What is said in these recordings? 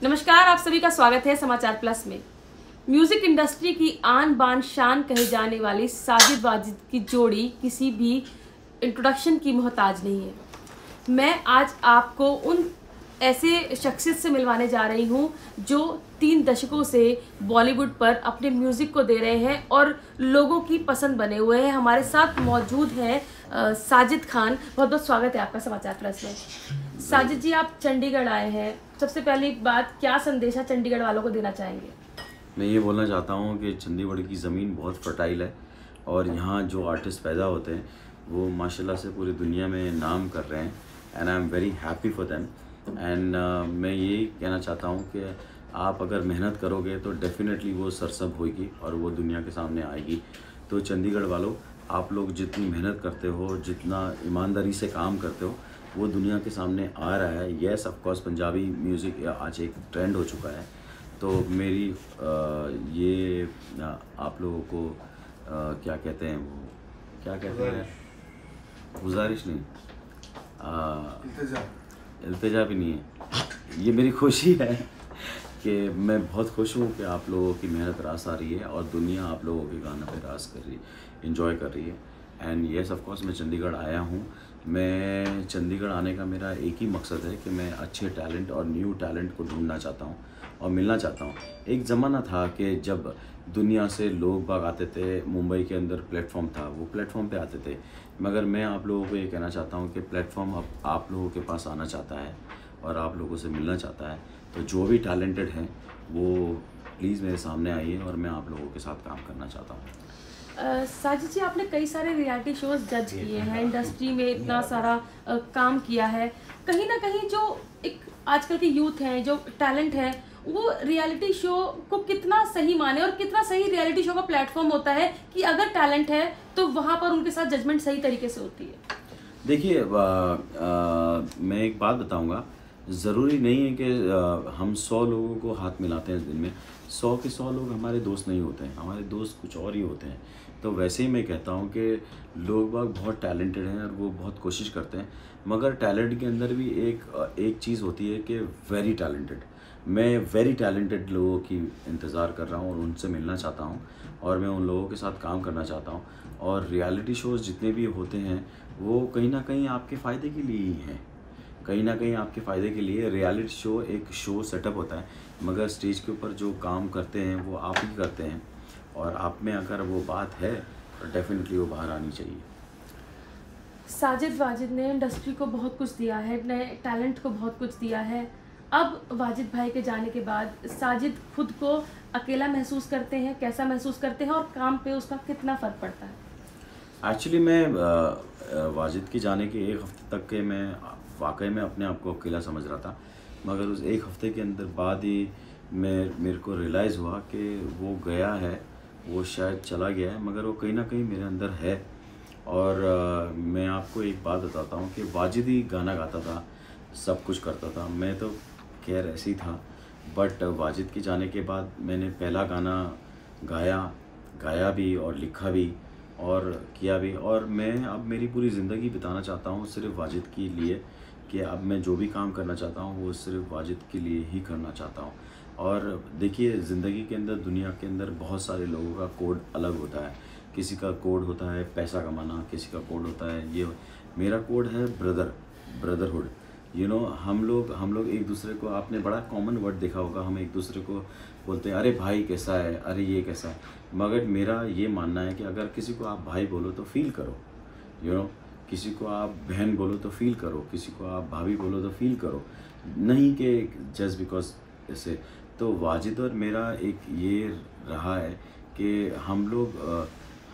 नमस्कार, आप सभी का स्वागत है समाचार प्लस में। म्यूजिक इंडस्ट्री की आन बान शान कहे जाने वाली साजिद वाजिद की जोड़ी किसी भी इंट्रोडक्शन की मोहताज नहीं है। मैं आज आपको उन ऐसे शख्सियत से मिलवाने जा रही हूं जो 3 दशकों से बॉलीवुड पर अपने म्यूज़िक को दे रहे हैं और लोगों की पसंद बने हुए हैं। हमारे साथ मौजूद हैं साजिद खान। बहुत बहुत स्वागत है आपका समाचार प्लस में। साजिद जी, आप चंडीगढ़ आए हैं। सबसे पहली बात, क्या संदेशा चंडीगढ़ वालों को देना चाहेंगे? मैं ये बोलना चाहता हूँ कि चंडीगढ़ की ज़मीन बहुत फर्टाइल है और यहाँ जो आर्टिस्ट पैदा होते हैं वो माशाल्लाह से पूरी दुनिया में नाम कर रहे हैं and I am very happy for them. And मैं यही कहना चाहता हूँ कि आप अगर मेहनत करोगे तो डेफिनेटली वो सरसब होगी और वो दुनिया के सामने आएगी। तो चंडीगढ़ वालों, आप लोग जितनी मेहनत करते हो, जितना ईमानदारी से काम करते हो, वो दुनिया के सामने आ रहा है। Yes, of course Punjabi music आज एक ट्रेंड हो चुका है। तो मेरी ये आप लोगों को क्या कहते हैं, वो क्या कहते हैं, गुजारिश नहीं, इल्तिजा भी नहीं है, ये मेरी खुशी है कि मैं बहुत खुश हूँ कि आप लोगों की मेहनत रास आ रही है और दुनिया आप लोगों के गानों पे रास कर रही है, इंजॉय कर रही है। एंड येस, ऑफ कोर्स मैं चंडीगढ़ आया हूँ। मैं चंडीगढ़ आने का मेरा एक ही मकसद है कि मैं अच्छे टैलेंट और न्यू टैलेंट को ढूंढना चाहता हूँ और मिलना चाहता हूँ। एक ज़माना था कि जब दुनिया से लोग बाग आते थे, मुंबई के अंदर प्लेटफॉर्म था, वो प्लेटफॉर्म पे आते थे, मगर मैं आप लोगों को ये कहना चाहता हूँ कि प्लेटफॉर्म अब आप लोगों के पास आना चाहता है और आप लोगों से मिलना चाहता है। तो जो भी टैलेंटेड हैं वो प्लीज़ मेरे सामने आइए और मैं आप लोगों के साथ काम करना चाहता हूँ। साजिद जी, आपने कई सारे रियलिटी शोज जज किए हैं, इंडस्ट्री में इतना सारा काम किया है। कहीं ना कहीं जो एक आजकल के यूथ हैं, जो टैलेंट है, वो रियलिटी शो को कितना सही माने और कितना सही रियलिटी शो का प्लेटफॉर्म होता है कि अगर टैलेंट है तो वहाँ पर उनके साथ जजमेंट सही तरीके से होती है? देखिए, मैं एक बात बताऊंगा, ज़रूरी नहीं है कि हम 100 लोगों को हाथ मिलाते हैं दिन में, 100 के 100 लोग हमारे दोस्त नहीं होते हैं, हमारे दोस्त कुछ और ही होते हैं। तो वैसे ही मैं कहता हूँ कि लोग बाग बहुत टैलेंटेड हैं और वो बहुत कोशिश करते हैं, मगर टैलेंट के अंदर भी एक चीज़ होती है कि वेरी टैलेंटेड। मैं वेरी टैलेंटेड लोगों की इंतज़ार कर रहा हूँ और उनसे मिलना चाहता हूँ और मैं उन लोगों के साथ काम करना चाहता हूँ। और रियलिटी शोज़ जितने भी होते हैं वो कहीं ना कहीं आपके फ़ायदे के लिए ही हैं, कहीं ना कहीं आपके फ़ायदे के लिए। रियलिटी शो एक शो सेटअप होता है, मगर स्टेज के ऊपर जो काम करते हैं वो आप ही करते हैं और आप में अगर वो बात है तो डेफिनेटली वो बाहर आनी चाहिए। साजिद वाजिद ने इंडस्ट्री को बहुत कुछ दिया है, नए टैलेंट को बहुत कुछ दिया है। अब वाजिद भाई के जाने के बाद साजिद खुद को अकेला महसूस करते हैं, कैसा महसूस करते हैं और काम पे उसका कितना फ़र्क पड़ता है? एक्चुअली मैं वाजिद के जाने के एक हफ़्ते तक के मैं वाकई में अपने आप को अकेला समझ रहा था, मगर उस एक हफ़्ते के अंदर बाद ही मेरे को रियलाइज़ हुआ कि वो गया है, वो शायद चला गया है, मगर वो कहीं ना कहीं मेरे अंदर है। और मैं आपको एक बात बताता हूँ कि वाजिद ही गाना गाता था, सब कुछ करता था, मैं तो खैर ऐसे ही था। बट वाजिद के जाने के बाद मैंने पहला गाना गाया भी और लिखा भी और किया भी, और मैं अब मेरी पूरी ज़िंदगी बिताना चाहता हूँ सिर्फ वाजिद के लिए, कि अब मैं जो भी काम करना चाहता हूँ वो सिर्फ वाजिद के लिए ही करना चाहता हूँ। और देखिए, ज़िंदगी के अंदर, दुनिया के अंदर बहुत सारे लोगों का कोड अलग होता है। किसी का कोड होता है पैसा कमाना, किसी का कोड होता है ये। मेरा कोड है ब्रदरहुड। हम लोग एक दूसरे को, आपने बड़ा कॉमन वर्ड देखा होगा, हम एक दूसरे को बोलते हैं अरे भाई कैसा है, अरे ये कैसा है। मगर मेरा ये मानना है कि अगर किसी को आप भाई बोलो तो फील करो, किसी को आप बहन बोलो तो फील करो, किसी को आप भाभी बोलो तो फील करो, नहीं कि जस्ट बिकॉज ऐसे। तो वाजिद और मेरा एक ये रहा है कि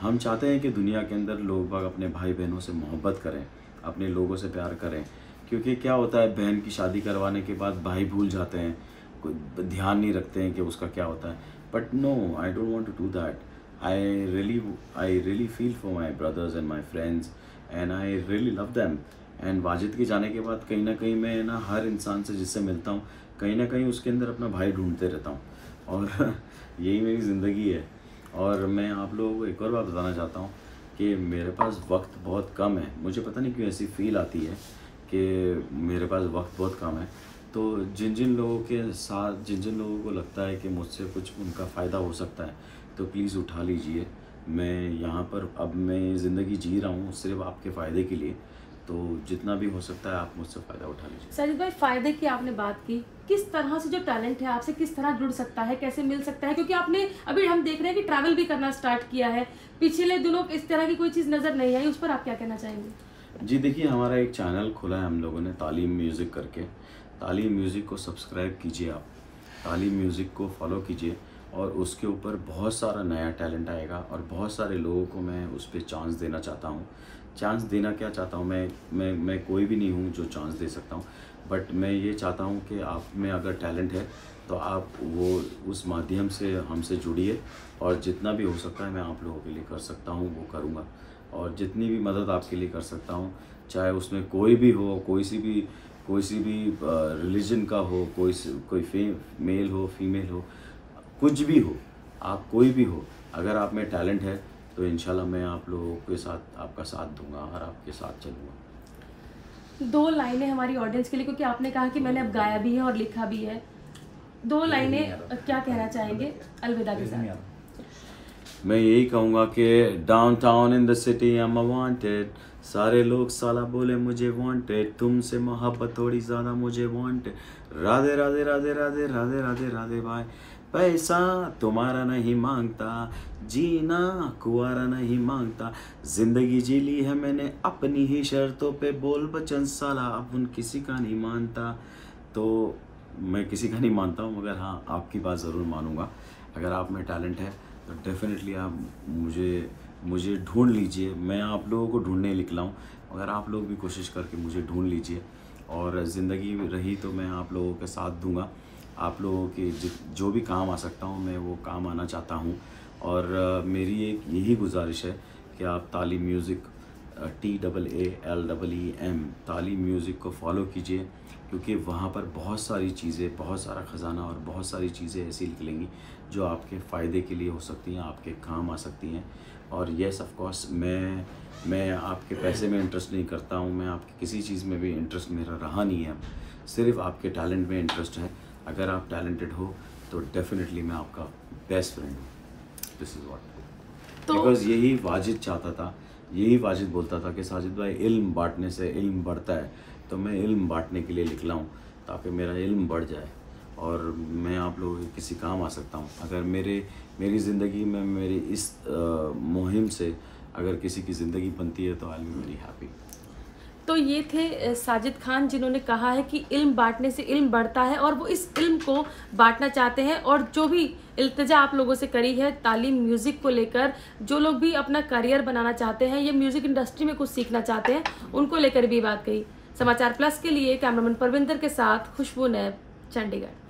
हम चाहते हैं कि दुनिया के अंदर लोग बाग अपने भाई बहनों से मोहब्बत करें, अपने लोगों से प्यार करें। क्योंकि क्या होता है, बहन की शादी करवाने के बाद भाई भूल जाते हैं, कोई ध्यान नहीं रखते हैं कि उसका क्या होता है। But no, I don't want to do that. I really feel for my brothers and my friends and I really love them. And Wajid के जाने के बाद कहीं ना कहीं मैं ना हर इंसान से जिससे मिलता हूँ, कहीं ना कहीं उसके अंदर अपना भाई ढूंढते रहता हूँ और यही मेरी ज़िंदगी है। और मैं आप लोगों को एक और बात बताना चाहता हूँ कि मेरे पास वक्त बहुत कम है। मुझे पता नहीं क्यों ऐसी फील आती है कि मेरे पास वक्त बहुत कम है। तो जिन जिन लोगों के साथ जिन जिन लोगों को लगता है कि मुझसे कुछ उनका फ़ायदा हो सकता है तो प्लीज़ उठा लीजिए। मैं यहाँ पर अब मैं ज़िंदगी जी रहा हूँ सिर्फ आपके फ़ायदे के लिए, तो जितना भी हो सकता है आप मुझसे फ़ायदा उठा लीजिए। साजिद भाई, फ़ायदे की आपने बात की, किस तरह से जो टैलेंट है आपसे किस तरह जुड़ सकता है, कैसे मिल सकता है? क्योंकि आपने अभी हम देख रहे हैं कि ट्रैवल भी करना स्टार्ट किया है, पिछले दिनों इस तरह की कोई चीज़ नज़र नहीं आई, उस पर आप क्या कहना चाहेंगे? जी देखिए, हमारा एक चैनल खुला है हम लोगों ने, तालीम म्यूज़िक करके। तालीम म्यूज़िक को सब्सक्राइब कीजिए आप, तालीम म्यूज़िक को फॉलो कीजिए और उसके ऊपर बहुत सारा नया टैलेंट आएगा और बहुत सारे लोगों को मैं उस पर चांस देना चाहता हूँ। चांस देना क्या चाहता हूँ, मैं कोई भी नहीं हूँ जो चांस दे सकता हूँ, बट मैं ये चाहता हूँ कि आप में अगर टैलेंट है तो आप वो उस माध्यम से हमसे जुड़िए और जितना भी हो सकता है मैं आप लोगों के लिए कर सकता हूँ वो करूँगा। और जितनी भी मदद आपके लिए कर सकता हूँ, चाहे उसमें कोई भी हो, कोई सी भी रिलीजन का हो, कोई मेल हो, फीमेल हो, कुछ भी हो, आप कोई भी हो, अगर आप में टैलेंट है तो इंशाल्लाह मैं आप लोगों के साथ आपका साथ दूंगा और आपके साथ चलूँगा। 2 लाइनें हमारी ऑडियंस के लिए, क्योंकि आपने कहा कि मैंने अब गाया भी है और लिखा भी है, 2 लाइनें क्या कहना चाहेंगे अलविदा के साथ? मैं यही कहूँगा कि downtown in the city I am wanted, सारे लोग साला बोले मुझे वांटेड, तुमसे मोहब्बत थोड़ी ज़्यादा मुझे वांटेड, राधे राधे राधे राधे राधे राधे राधे भाई, पैसा तुम्हारा नहीं मांगता, जीना कुआरा नहीं मांगता, ज़िंदगी जी ली है मैंने अपनी ही शर्तों पे, बोल बचन साला अब उन किसी का नहीं मानता। तो मैं किसी का नहीं मानता हूँ, मगर हाँ आपकी बात ज़रूर मानूंगा। अगर आप में टैलेंट है तो डेफिनेटली आप मुझे ढूंढ लीजिए, मैं आप लोगों को ढूंढने निकला हूँ, अगर आप लोग भी कोशिश करके मुझे ढूंढ लीजिए और ज़िंदगी रही तो मैं आप लोगों के साथ दूंगा। आप लोगों के जो भी काम आ सकता हूँ मैं वो काम आना चाहता हूँ। और मेरी एक यही गुजारिश है कि आप तालीम म्यूज़िक TAALEEM तालीम म्यूज़िक को फॉलो कीजिए, क्योंकि वहाँ पर बहुत सारी चीज़ें, बहुत सारा ख़जाना और बहुत सारी चीज़ें ऐसी निकलेंगी जो आपके फ़ायदे के लिए हो सकती हैं, आपके काम आ सकती हैं। और येस ऑफ कोर्स मैं आपके पैसे में इंटरेस्ट नहीं करता हूँ, मैं आपकी किसी चीज़ में भी इंटरेस्ट मेरा रहा नहीं है, सिर्फ आपके टैलेंट में इंटरेस्ट है। अगर आप टैलेंटेड हो तो डेफिनेटली मैं आपका बेस्ट फ्रेंड हूँ। दिस इज़ व्हाट, बिकॉज यही वाजिद चाहता था, यही वाजिद बोलता था कि साजिद भाई इल्म बांटने से इल्म बढ़ता है, तो मैं इल्म बांटने के लिए निकला हूँ ताकि मेरा इल्म बढ़ जाए और मैं आप लोगों के किसी काम आ सकता हूँ। अगर मेरी ज़िंदगी में मेरी इस मुहिम से अगर किसी की ज़िंदगी बनती है तो आई एम वेरी हैप्पी। तो ये थे साजिद खान, जिन्होंने कहा है कि इल्म बांटने से इल्म बढ़ता है और वो इस इल्म को बांटना चाहते हैं। और जो भी इल्तिजा आप लोगों से करी है तालीम म्यूज़िक को लेकर, जो लोग भी अपना करियर बनाना चाहते हैं या म्यूज़िक इंडस्ट्री में कुछ सीखना चाहते हैं, उनको लेकर भी बात कही। समाचार प्लस के लिए कैमरामैन परविंदर के साथ खुशबू नैब, चंडीगढ़।